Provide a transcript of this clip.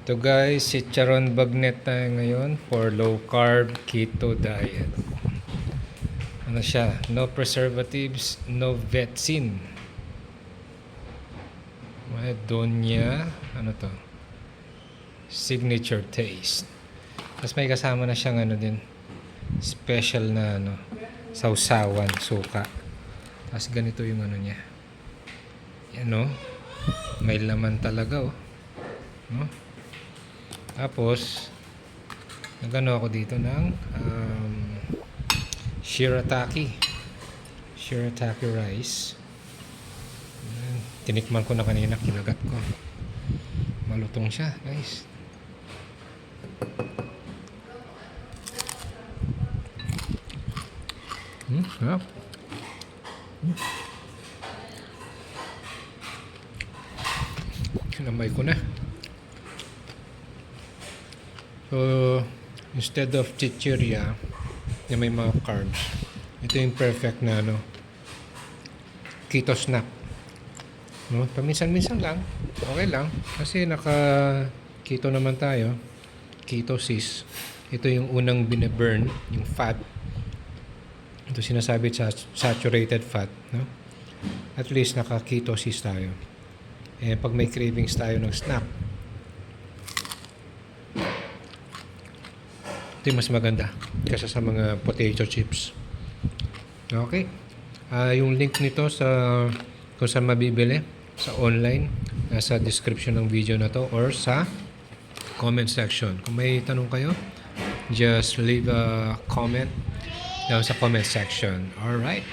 So guys, si Charon Bagnet tayo ngayon for low carb keto diet. Ano siya? No preservatives, no vetsin. May Donya, ano to? Signature taste. Tapos may kasama na siyang ano din, special na ano, sausawan, suka. Tapos ganito yung ano niya. Yan no? May laman talaga oh. No? Tapos, nagano ako dito ng shirataki. Shirataki rice. Ayan. Tinikman ko na kanina, kinagat ko. Malutong siya, guys. Sarap. Kinamay ko na. So, instead of chichirya na may mga carbs, ito yung perfect na ano, keto snack. No? Paminsan-minsan lang, okay lang. Kasi naka-keto naman tayo. Ketosis. Ito yung unang binaburn, yung fat. Ito sinasabi sa saturated fat. No? At least naka-ketosis tayo. Eh, pag may cravings tayo ng snack, ito yung mas maganda kaysa sa mga potato chips. Okay. Yung link nito sa kung saan mabibili sa online, nasa description ng video na to or sa comment section. Kung may tanong kayo, just leave a comment down sa comment section. Alright.